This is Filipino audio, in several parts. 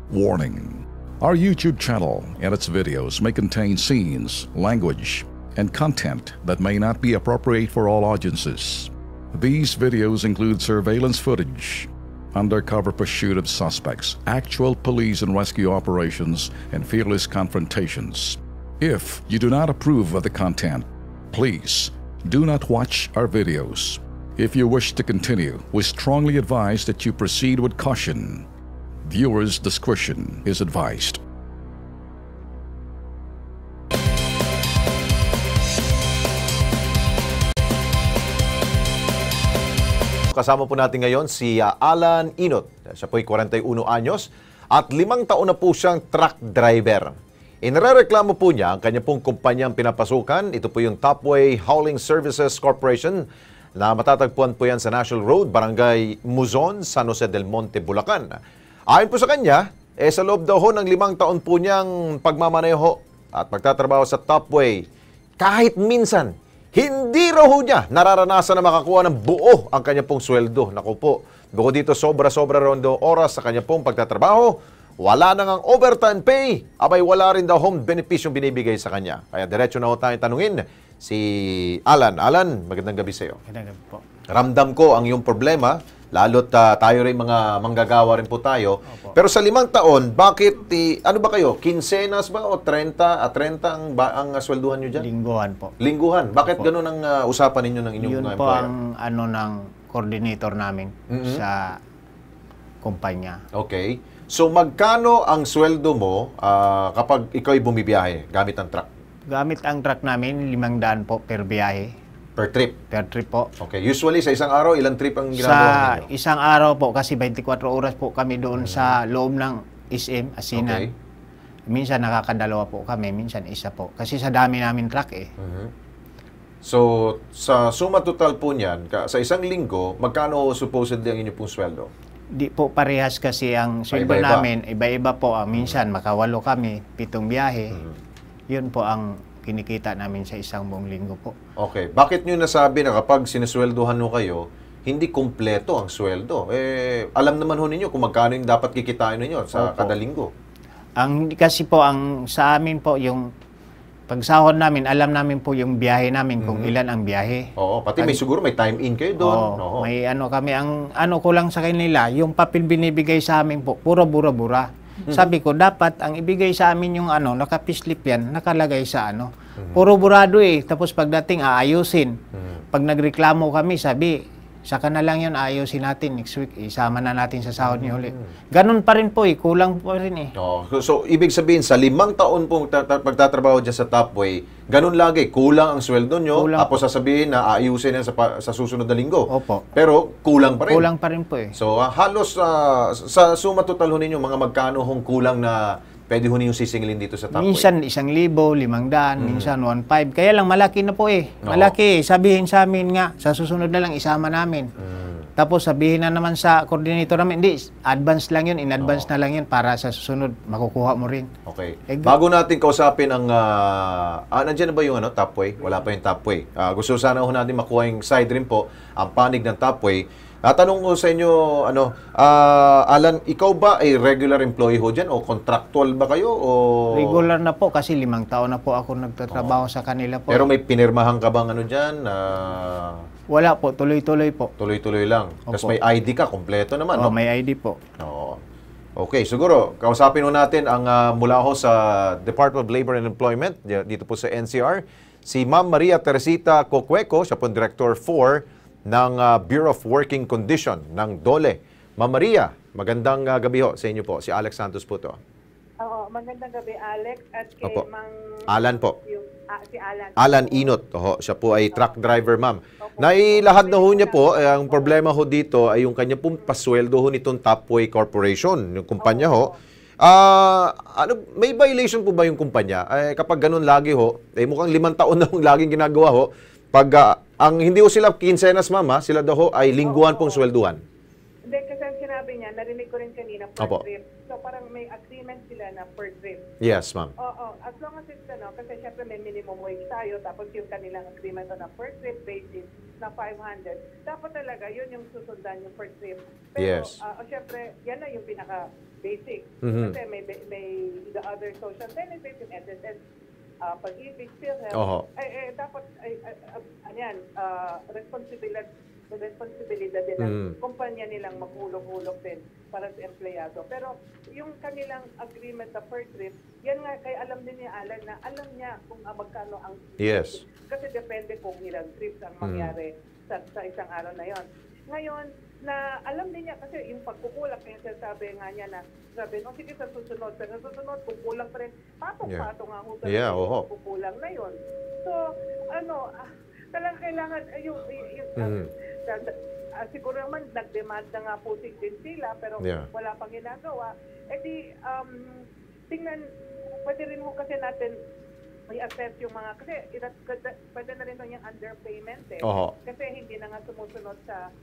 Warning: our YouTube channel and its videos may contain scenes, language, and content that may not be appropriate for all audiences. These videos include surveillance footage, undercover pursuit of suspects, actual police and rescue operations, and fearless confrontations. If you do not approve of the content, please do not watch our videos. If you wish to continue, we strongly advise that you proceed with caution. Viewers' discretion is advised. Kasama po natin ngayon si Alan Inot. Siya po'y 41 anyos at 5 taon na po siyang truck driver. Inirereklamo po niya ang kanya pong kumpanyang pinapasukan. Ito po yung Topway Hauling Services Corporation na matatagpuan po yan sa National Road, Barangay Muzon, San Jose del Monte, Bulacan. Ayon po sa kanya, sa loob daw ho ng 5 taon po niyang pagmamaneho at pagtatrabaho sa Topway, kahit minsan, hindi raw ho niya nararanasan na makakuha ng buo ang kanya pong sweldo. Naku po, bukod dito sobra-sobra rin daw oras sa kanya pong pagtatrabaho, wala na ngang overtime pay, abay wala rin daw home beneficyong binibigay sa kanya. Kaya diretso na ho tayong tanungin si Alan. Alan, magandang gabi sa iyo. Magandang gabi po. Ramdam ko ang iyong problema, lalo't tayo rin mga manggagawa rin po tayo. Opo. Pero sa 5 taon, bakit, ano ba kayo? Quincenas ba o 30? 30 ang swelduhan nyo dyan? Lingguhan po. Lingguhan. Bakit Opo. ganun ang usapan ninyo ng inyong Yun mga po employer? ang ano ng coordinator namin sa kumpanya. Okay. So magkano ang sweldo mo kapag ikaw ay bumibiyahe gamit ang truck? Gamit ang truck namin, 500 po per biyahe. Per trip? Per trip po. Okay. Usually sa isang araw, ilang trip ang ginagawa Sa ninyo? isang araw po, kasi 24 oras po kami doon sa loob ng SM, Asinan. Okay. Minsan nakakadalawa po kami, minsan isa po. Kasi sa dami namin truck eh. So, sa suma total po niyan, sa isang linggo, magkano supposedly ang inyong pong sweldo? Di po parehas kasi ang sweldo Iba-iba. namin, iba-iba po. Minsan makawalo kami, 7 biyahe. Yun po ang kinikita namin sa isang buong linggo po. Okay. Bakit nyo nasabi na kapag sinesweldohan nyo kayo, hindi kumpleto ang sweldo? Alam naman ho ninyo kung magkano yung dapat kikitain ninyo sa Opo. kada linggo. Kasi po, ang sa amin po, yung pagsahod namin, alam namin po yung biyahe namin, kung ilan ang biyahe. Oo. Pati may siguro may time in kayo doon. Oo. May ano kami, ang ano ko lang sa kanila, yung papel binibigay sa amin po, puro bura-bura. Sabi ko, dapat ang ibigay sa amin yung ano, nakapislip yan, nakalagay sa ano. Puro burado eh. Tapos pagdating, aayusin. Pag nagreklamo kami, sabi, saka na lang yun, aayusin natin next week. Isama na natin sa sahod niyo ulit. Ganun pa rin po eh. Kulang pa rin eh. Oo. So, ibig sabihin, sa 5 taon pong pagtatrabaho dyan sa Topway, ganun lagi, kulang ang sweldo nyo, Kulang tapos sasabihin na aayusin yan sa susunod na linggo. Opo. Pero kulang pa rin. Kulang pa rin po eh. So, halos sa suma total ho ninyo, mga magkano hong kulang na pwede ho ninyong sisingilin dito sa Topway? Minsan 1,000, 500, minsan 1,500. Kaya lang malaki na po eh. Oo. Malaki. Sabihin sa amin nga, sa susunod na lang isama namin. Tapos sabihin na naman sa coordinator namin, hindi, advance lang yun, in advance na lang yun para sa susunod makukuha mo rin. Okay. Bago natin kausapin ang, nandiyan na ba yung Topway? Wala pa yung Topway. Gusto sana ho natin makuha yung side rin po, ang panig ng Topway. Tanong ko sa inyo, Alan, ikaw ba ay regular employee ho dyan o contractual ba kayo? O... Regular na po kasi 5 taon na po ako nagtatrabaho sa kanila po. Pero may pinirmahan ka bang dyan? Wala po, tuloy-tuloy po. Tuloy-tuloy lang. Tapos may ID ka, kompleto naman, no? May ID po. Oo. Okay, siguro, kausapin ho natin ang mula ho sa Department of Labor and Employment, dito po sa NCR, si Ma'am Maria Teresita Cocueco, siya po Director 4 ng Bureau of Working Condition ng DOLE. Ma'am Maria, magandang gabi ho sa inyo po. Si Alex Santos po to. Oo, magandang gabi, Alex, at kay Opo. Mang... Alan po. Si Alan. Alan Inot. Oho, siya po ay truck driver, ma'am. Nailahad na ho niya po, ang problema ho dito ay yung kanya pong pasweldo ho nitong Topway Corporation, yung kumpanya ho. May violation po ba yung kumpanya? Kapag ganun lagi ho, mukhang 5 taon na hong laging ginagawa ho. Pag, ang hindi ho sila quincenas, ma'am, sila daw ho ay lingguhan pong swelduhan. Hindi, kasi ang sinabi sabi niya, narinig ko rin kanina per Opo. trip. So parang may agreement sila na per trip. Yes, ma'am. Oo, as long as it's kasi syempre may minimum wage tayo, tapos yung kanilang agreement on a per trip basis na 500, dapat talaga yun yung susundan yung per trip. Pero Yes. syempre, yan na yung pinaka-basic. Mhm. Kasi may the other social benefits, yung SSS, pag-ibig, Oho. PhilHealth, dapat, responsibilidad din ng kumpanya nilang maghulog-hulog din para sa empleyado. Pero yung kanilang agreement na per trip, yan nga, kaya alam din ni Alan na alam niya kung magkano ang Yes. kasi depende kung ilang trips ang mangyari sa isang araw na yon. Ngayon, na alam din niya kasi yung pagkukulang, kaya sabi nga niya na sabi, no, sige sa susunod, pero sa susunod, kung kulang pa rin, patong-patong nga ho talaga Yeah, yung oho. pagkukulang na yon. So, talagang kailangan, siguro naman nag-demand na nga po din sila, pero wala pang ginagawa. Tingnan, pwede rin ho kasi natin i-assess yung mga, kasi pwede na rin yung underpayment Oho. kasi hindi na nga sumusunod sa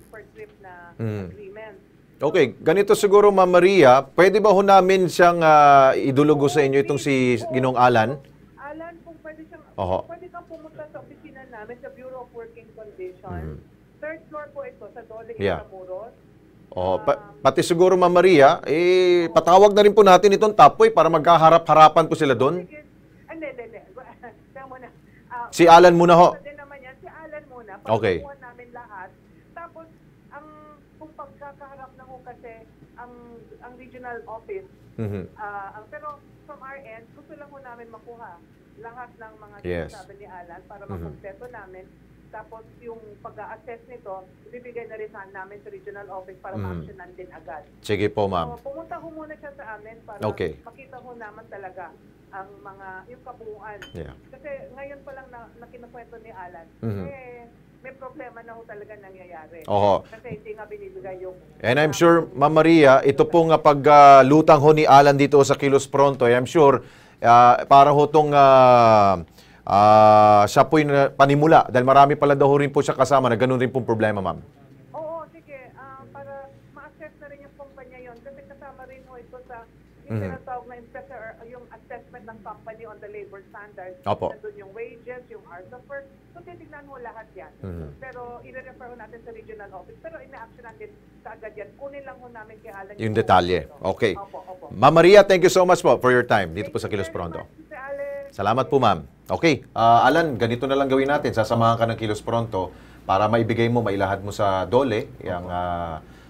per trip na agreement. Okay, ganito siguro, Ma'am Maria, pwede ba ho namin siyang idulugo sa inyo itong si Ginong Alan? Alan, kung pwede siyang, Oho. pwede kang pumunta sa opisina namin sa Bureau of Working Conditions. Third floor po ito sa Dole Intramuros. Pati siguro, Ma'am Maria, patawag na rin po natin itong Tapoy para magkaharap-harapan po sila doon. Sige. Hindi. Kaya muna. Si Alan muna ho. Hindi naman yan. Si Alan muna. Okay. Pagkukuha namin lahat. Tapos, kung pagkakaharap na ho kasi, ang regional office, pero from our end, gusto lang ho namin makuha lahat ng mga sinasabi ni Alan para makumpleto namin. Tapos yung pag-a-assess nito, ibibigay na rin namin sa regional office para ma-actionan din agad. Sige po, ma'am. So, pumunta ho muna siya sa amin para makita ho naman talaga ang yung kabuuan. Yeah. Kasi ngayon pa lang na kinukwento ni Alan, may problema na ho talaga nangyayari. Oho. Kasi hindi nga binibigay yung... And I'm sure, Ma'am Maria, ito pong paglutang ho ni Alan dito sa Kilos Pronto, I'm sure, para ho itong siya po'y panimula dahil marami pala daw rin po siya kasama na ganun rin pong problema, ma'am. Oo, sige. Para ma-assess na rin yung kumpanya yon kasi kasama rin ho ito sa yung tinatawag na yung assessment ng company on the labor standards. Opo. Nandun yung wages, yung hours of work. So, titignan mo lahat yan. Pero, i-refer ho natin sa regional office. Pero, ina-action natin sa agad yan. Kunin lang ho namin kay Alan Yung detalye. Okay. Opo. Ma'am Maria, thank you so much po for your time dito po sa Kilos Pronto. Salamat po, ma'am. Okay. Alan, ganito na lang gawin natin. Sasamahan ka ng Kilos Pronto para maibigay mo, mailahad mo sa Dole yung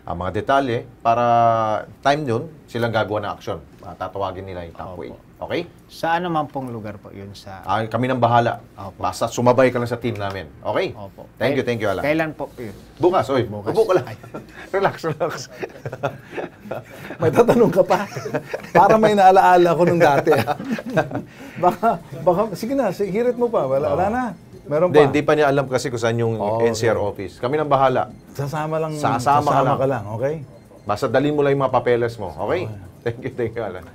mga detalye para time yun, silang gagawa ng action. Tatawagin nila yung Tapoy. Okay? Sa ano man pong lugar po yun sa... Kami nang bahala. Opo. Basta sumabay ka lang sa team namin. Okay? Opo. Thank you, Alan. Kailan po yun? Bukas, oy. Bukas. Upo ka lang. relax. May tatanong ka pa. Para may naalaala ko nung dati. baka, sige na, hirit mo pa. Wala na. Meron pa. Hindi pa niya alam kasi kung saan yung NCR office. Kami nang bahala. Sasama Sasama ka lang. Okay? Basta dalhin mo lang yung mga papeles mo. Okay? Thank you, Alan.